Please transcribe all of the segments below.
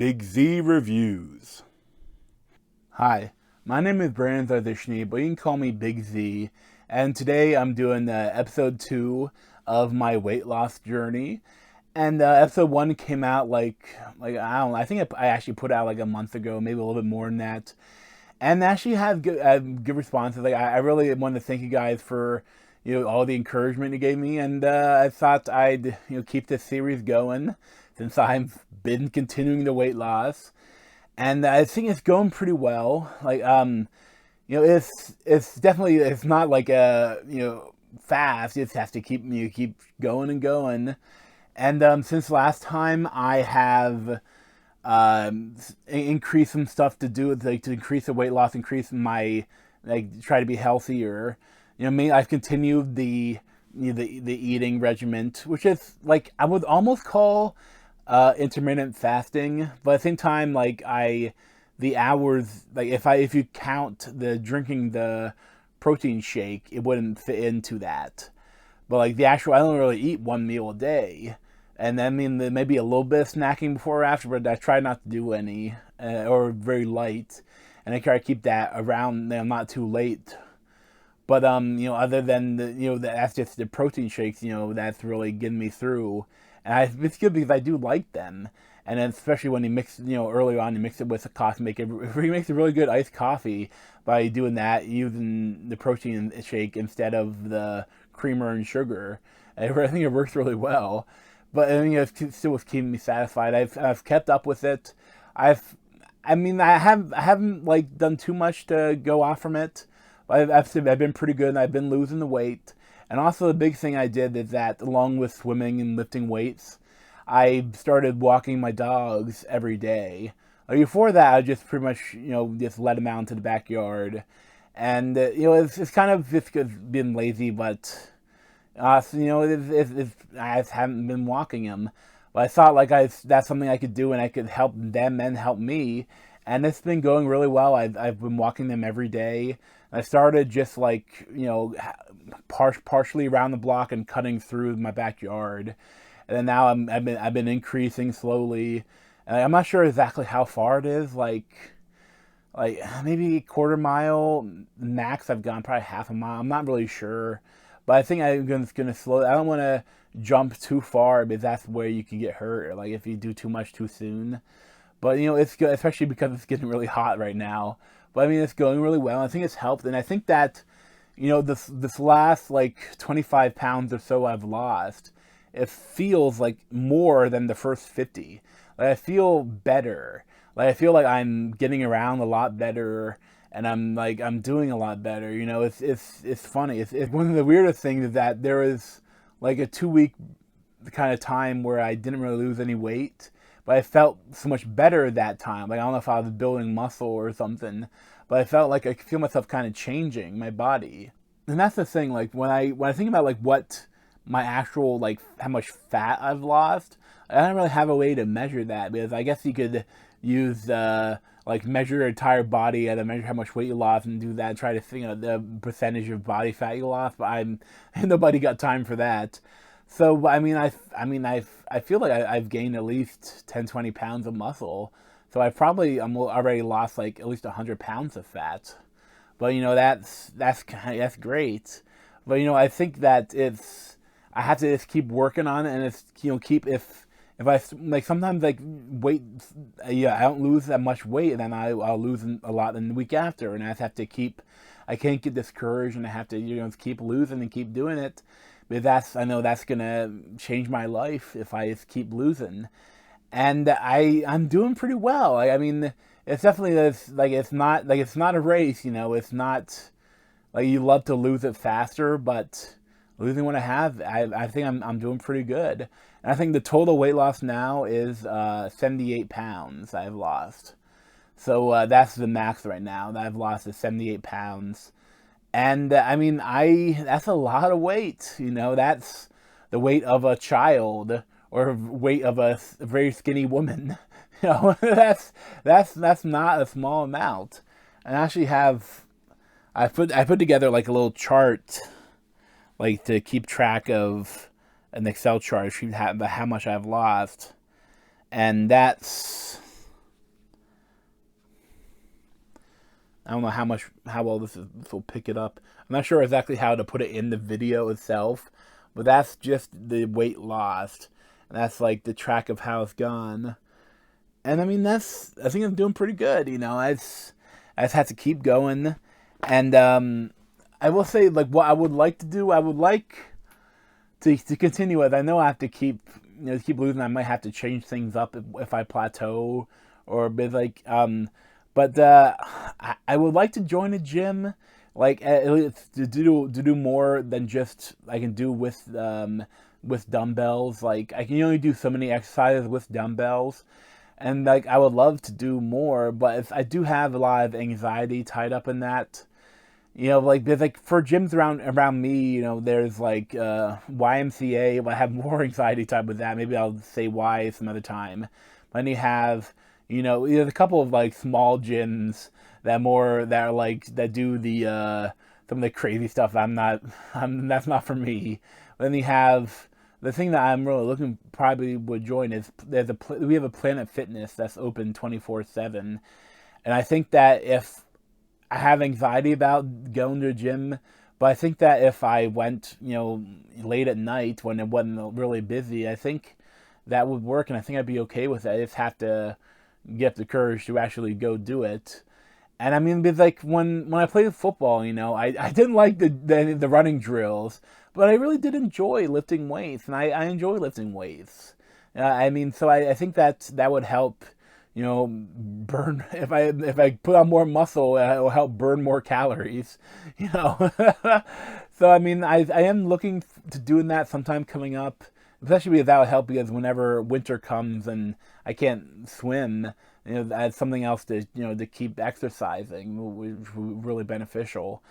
Big Z Reviews. Hi, my name is Brandon Zarzyczny, but you can call me Big Z. And today I'm doing episode 2 of my weight loss journey. And episode 1 came out like I don't know, I think I actually put out like a month ago, maybe a little bit more than that. And actually had good responses. Like I really wanted to thank you guys for all the encouragement you gave me, and I thought I'd keep this series going since I've been continuing the weight loss, and I think it's going pretty well. It's definitely it's not like a fast. You just have to keep going and going. And since last time, I have increase some stuff to do with like to increase the weight loss, increase my try to be healthier. I've continued the eating regimen, which is like I would almost call intermittent fasting, but at the same time, the hours, like if you count the drinking the protein shake, it wouldn't fit into that. But like the actual, I don't really eat one meal a day, and I mean there may be a little bit of snacking before or after, but I try not to do any or very light, and I try to keep that around. Not too late. But other than that's just the protein shakes. That's really getting me through, and it's good because I do like them. And then especially when you mix, early on, you mix it with a coffee, he makes a really good iced coffee by doing that, using the protein shake instead of the creamer and sugar. I think it works really well. But I mean, it still was keeping me satisfied. I've kept up with it. I haven't like done too much to go off from it. I've been pretty good, and I've been losing the weight. And also the big thing I did is that along with swimming and lifting weights, I started walking my dogs every day. Before that, I just pretty much just let them out into the backyard, and it's kind of just being lazy, but I just haven't been walking them. But I thought that's something I could do, and I could help them and help me, and it's been going really well. I've been walking them every day. I started just partially around the block and cutting through my backyard, and then now I've been increasing slowly. And I'm not sure exactly how far it is. Like maybe a quarter mile max. I've gone probably half a mile. I'm not really sure, but I think I'm gonna slow. I don't want to jump too far because that's where you can get hurt. Or like if you do too much too soon. But it's good, especially because it's getting really hot right now. But I mean, it's going really well. I think it's helped, and I think that this last like 25 pounds or so I've lost, it feels like more than the first 50. Like I feel better. Like I feel like I'm getting around a lot better, and I'm doing a lot better. It's funny. It's one of the weirdest things is that there is like a 2 week kind of time where I didn't really lose any weight, but I felt so much better that time. Like I don't know if I was building muscle or something, but I felt like I could feel myself kind of changing my body. And that's the thing. Like when I think about like what my actual like how much fat I've lost, I don't really have a way to measure that because I guess you could use like measure your entire body and measure how much weight you lost and do that. Try to figure out the percentage of body fat you lost, but nobody got time for that. So I feel like I've gained at least 10, 20 pounds of muscle. So I'm already lost like at least 100 pounds of fat. But that's great. But I think that I have to just keep working on it, and it's keep if I like sometimes like weight, yeah, I don't lose that much weight, and then I'll lose a lot in the week after, and I just have to keep. I can't get discouraged, and I have to keep losing and keep doing it. But I know that's gonna change my life if I just keep losing, and I'm doing pretty well. I mean, it's definitely it's not a race. It's not like you love to lose it faster, but losing what I think I'm doing pretty good. And I think the total weight loss now is 78 pounds I've lost. So that's the max right now that I've lost is 78 pounds. And I mean, that's a lot of weight. That's the weight of a child or weight of a very skinny woman. That's not a small amount. And I actually I put together like a little chart, like to keep track of an Excel chart, how much I've lost, and that's I don't know how well this will pick it up. I'm not sure exactly how to put it in the video itself, but that's just the weight lost, and that's like the track of how it's gone. And I mean, I think I'm doing pretty good. I just have to keep going, and I will say, like, what I would like to do, I would like to continue it. I know I have to keep losing. I might have to change things up if I plateau, or be like, but I would like to join a gym, like to do more than just I can do with dumbbells. Like I can only do so many exercises with dumbbells, and like I would love to do more, but if I do have a lot of anxiety tied up in that. Like there's like for gyms around me, there's like YMCA. I have more anxiety type with that. Maybe I'll say why some other time. But then you have, there's a couple of like small gyms that do the some of the crazy stuff. That's not for me. But then you have the thing that I'm really looking probably would join is we have a Planet Fitness that's open 24/7, and I think that if I have anxiety about going to a gym, but I think that if I went, late at night when it wasn't really busy, I think that would work, and I think I'd be okay with it. I just have to get the courage to actually go do it. And I mean, it's like when I played football, I didn't like the running drills, but I really did enjoy lifting weights, and I enjoy lifting weights. I mean, so I think that would help burn if I put on more muscle, it will help burn more calories. So I mean, I am looking to doing that sometime coming up, especially because that would help because whenever winter comes and I can't swim, that's something else to keep exercising, which would be really beneficial.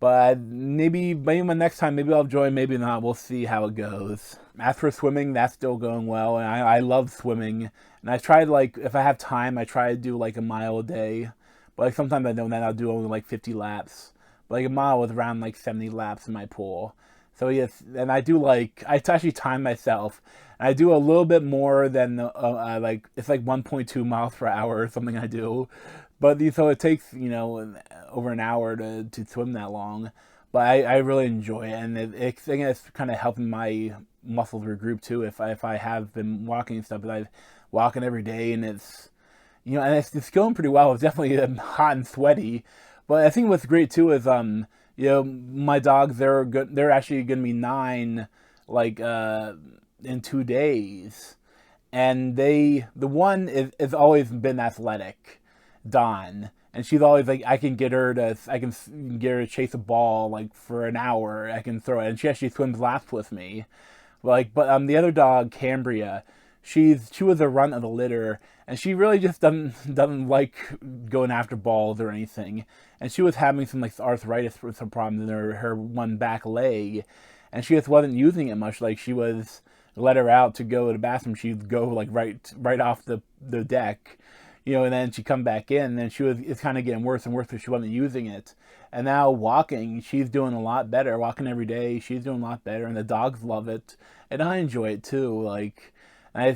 But maybe my next time, maybe I'll join, maybe not. We'll see how it goes. As for swimming, that's still going well, and I love swimming. And I tried, like, if I have time, I try to do like a mile a day. But like sometimes I don't, then I'll do only like 50 laps. But like a mile was around like 70 laps in my pool. So yes, and I do I actually time myself. And I do a little bit more than like it's like 1.2 miles per hour or something I do. But so it takes over an hour to swim that long. But I really enjoy it, and I think it's kind of helping my muscles regroup too. If I have been walking and stuff, but I'm walking every day, and and it's going pretty well. It's definitely hot and sweaty, but I think what's great too is my dogs, they're good. They're actually going to be 9 like in 2 days, and the one is always been athletic, Dawn. And she's always like, I can get her to chase a ball like for an hour. I can throw it, and she actually swims laps with me. But the other dog, Cambria, she was a runt of the litter, and she really just doesn't like going after balls or anything. And she was having some like arthritis with some problems in her one back leg, and she just wasn't using it much. Like she was let her out to go to the bathroom, she'd go like right off the deck. And then she'd come back in, and it's kind of getting worse and worse because she wasn't using it. And now walking, she's doing a lot better. Walking every day, she's doing a lot better, and the dogs love it, and I enjoy it too. Like, I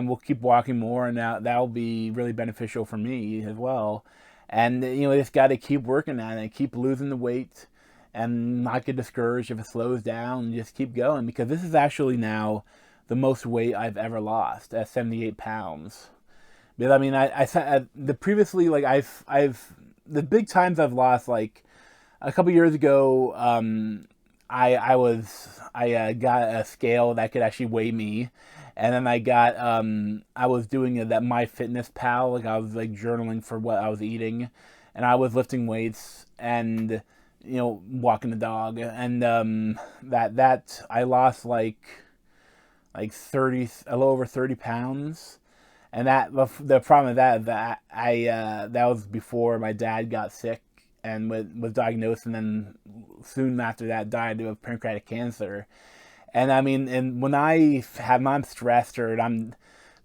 will keep walking more, and that'll be really beneficial for me as well. And just got to keep working at it, keep losing the weight, and not get discouraged if it slows down, and just keep going, because this is actually now the most weight I've ever lost at 78 pounds. Because I mean, the previously, like I've the big times I've lost, like a couple years ago, I got a scale that could actually weigh me, and then I was doing that MyFitnessPal, like I was like journaling for what I was eating, and I was lifting weights and walking the dog, and that I lost like 30, a little over 30 pounds. And the problem with that that was before my dad got sick and was diagnosed, and then soon after that died of pancreatic cancer. And I mean, and when I'm stressed or I'm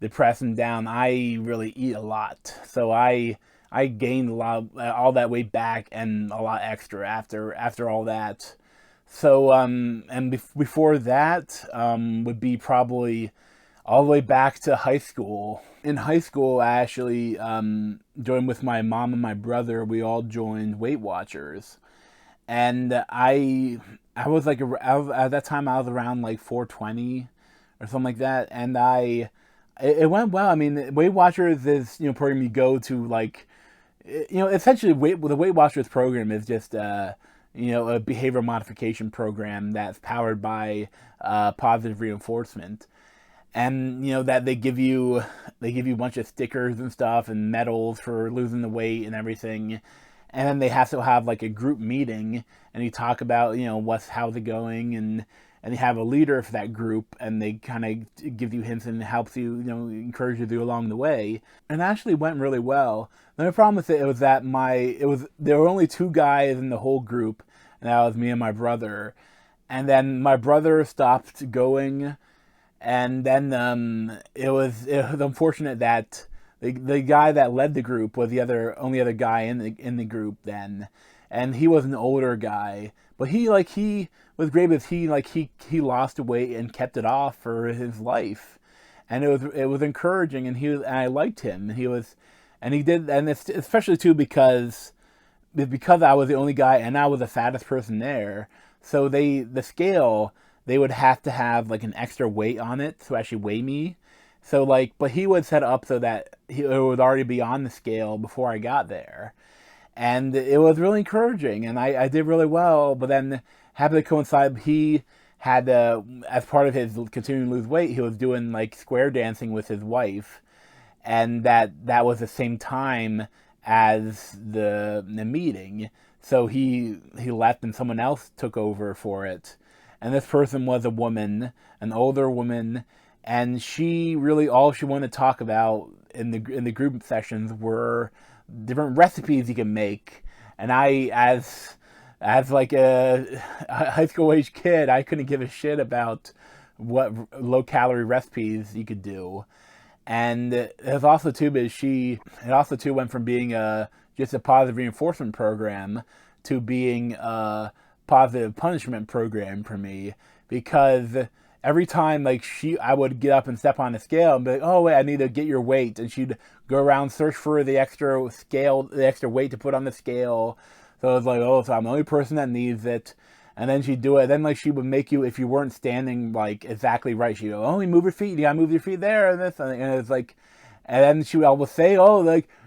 depressed and down, I really eat a lot. So I gained all that weight back and a lot extra after all that. So and before that would be probably all the way back to high school. In high school, I actually joined with my mom and my brother. We all joined Weight Watchers, and I was like at that time I was around like 420 or something like that, and it went well. I mean, Weight Watchers is program you go to, like, essentially the Weight Watchers program is just a behavioral modification program that's powered by positive reinforcement, and that they give you a bunch of stickers and stuff and medals for losing the weight and everything, and then they have to have like a group meeting, and you talk about how's it going, and you have a leader for that group, and they kind of give you hints and helps you, encourage you along the way. And it actually went really well. The only problem with it was that there were only two guys in the whole group, and that was me and my brother. And then my brother stopped going, and then it was unfortunate that the guy that led the group was the only other guy in the group then, and he was an older guy, but he was great because he lost weight and kept it off for his life, and it was encouraging, and I liked him. He did, and it's especially too because I was the only guy and I was the fattest person there. So the scale, they would have to have like an extra weight on it to actually weigh me. So but he would set it up so that it would already be on the scale before I got there, and it was really encouraging, and I did really well. But then, happened to coincide, he had as part of his continuing to lose weight, he was doing like square dancing with his wife, and that was the same time as the meeting. So he left, and someone else took over for it, and this person was a woman, an older woman, and she really, all she wanted to talk about in the group sessions were different recipes you can make. And I, as like a high school age kid, I couldn't give a shit about what low calorie recipes you could do. And it was also too, it also too went from being just a positive reinforcement program to being a positive punishment program for me, because every time I would get up and step on the scale and be like, oh wait, I need to get your weight, and she'd go around, search for the extra weight to put on the scale. So it was like, oh, so I'm the only person that needs it. And then she'd do it. Then she would make you, if you weren't standing exactly right, she'd go, oh, you move your feet. You gotta move your feet there and this, and it's like, and then she would always say, oh,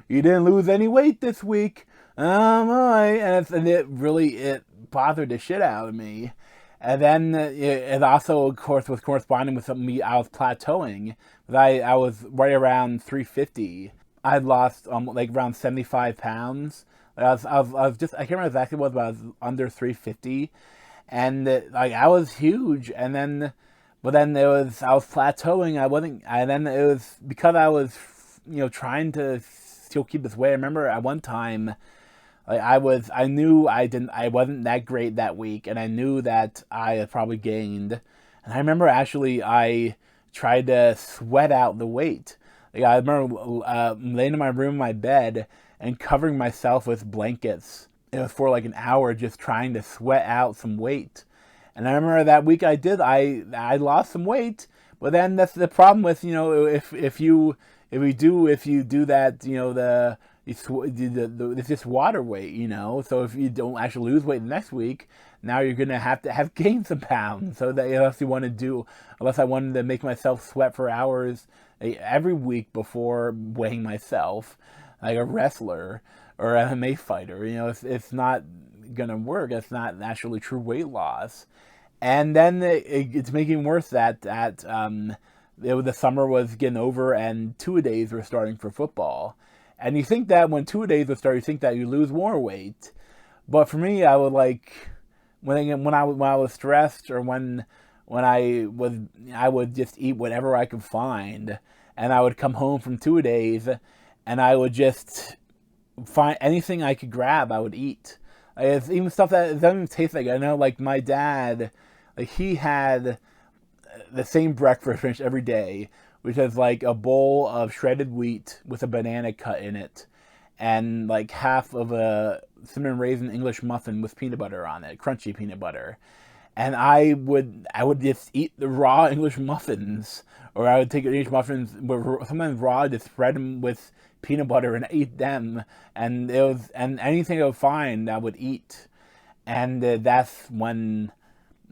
you didn't lose any weight this week. All right. And it bothered the shit out of me. And then it also, of course, was corresponding with me. I was plateauing. I was right around 350. I had lost around 75 pounds. I was just, I can't remember exactly what, but I was under 350, and I was huge. And then, but then I was plateauing. I wasn't. And then it was because I was trying to still keep this weight. I remember at one time, I knew I wasn't that great that week, and I knew that I had probably gained. And I remember actually I tried to sweat out the weight. I remember laying in my room, my bed, and covering myself with blankets. It was for an hour, just trying to sweat out some weight. And I remember that week I lost some weight, but then that's the problem with if you do that, it's just water weight, So if you don't actually lose weight the next week, now you're gonna have to have gained some pounds. So that unless I wanted to make myself sweat for hours every week before weighing myself, like a wrestler or an MMA fighter, it's not gonna work. It's not actually true weight loss. And then it's making worse that the summer was getting over and two-a-days were starting for football. And you think that when two-a-days would start, you think that you lose more weight. But for me, I would when I was stressed, or when I would just eat whatever I could find, and I would come home from two-a-days, and I would just find anything I could grab, I would eat. It's even stuff that doesn't even taste like it. I know, my dad, he had the same breakfast finished every day, which is a bowl of shredded wheat with a banana cut in it, and half of a cinnamon raisin English muffin with peanut butter on it, crunchy peanut butter. and I would just eat the raw English muffins, or I would take English muffins, sometimes raw, just spread them with peanut butter and eat them, and it was and anything I would find I would eat, and that's when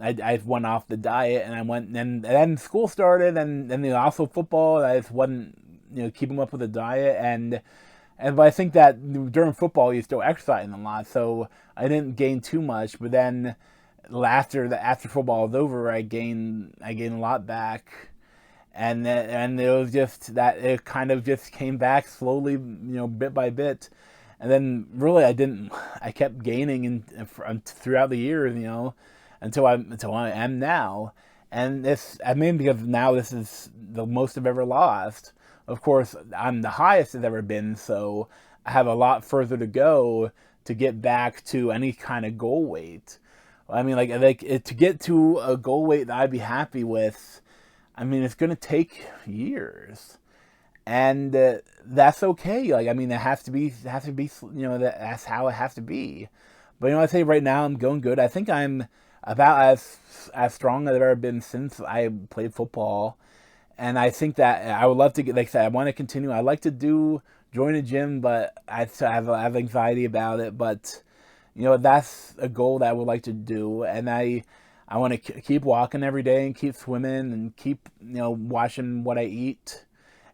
I went off the diet, and I went and then school started, and then also football. I just wasn't keeping up with the diet, but I think that during football you're still exercising a lot, so I didn't gain too much. But then after football was over, I gained a lot back, and it was just that it kind of just came back slowly, bit by bit, and then really I kept gaining throughout the years, until I am now, and because now this is the most I've ever lost. Of course, I'm the highest it's ever been, so I have a lot further to go to get back to any kind of goal weight. I mean, to get to a goal weight that I'd be happy with, I mean, it's gonna take years, and that's okay. Like, I mean, it has to be, that's how it has to be. But I say right now I'm going good. I think I'm about as strong as I've ever been since I played football, and I think that I would love to get, like I said, I want to continue. I like to join a gym, but I have anxiety about it. But that's a goal that I would like to do, and I want to keep walking every day and keep swimming and keep watching what I eat.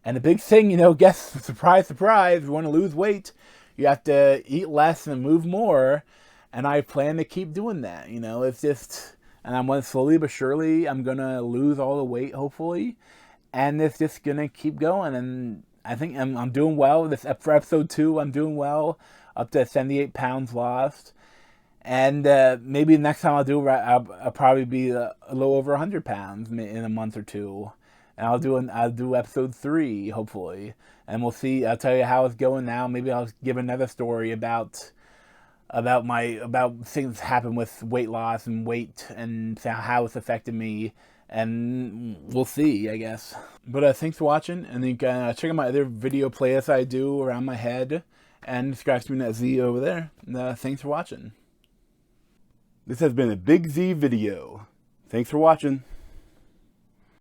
And the big thing, guess, surprise, surprise, if you want to lose weight, you have to eat less and move more. And I plan to keep doing that. It's just, and I'm going to slowly but surely, I'm going to lose all the weight, hopefully. And it's just going to keep going. And I think I'm doing well. For episode 2, I'm doing well, up to 78 pounds lost. And maybe next time I'll probably be a little over 100 pounds in a month or two. And I'll do episode 3, hopefully. And we'll see. I'll tell you how it's going now. Maybe I'll give another story about things that happen with weight loss and weight and how it's affected me, and we'll see, I guess. But thanks for watching, and you can check out my other video playlists I do around my head, and subscribe to me that Z over there. And, thanks for watching. This has been a Big Z video. Thanks for watching.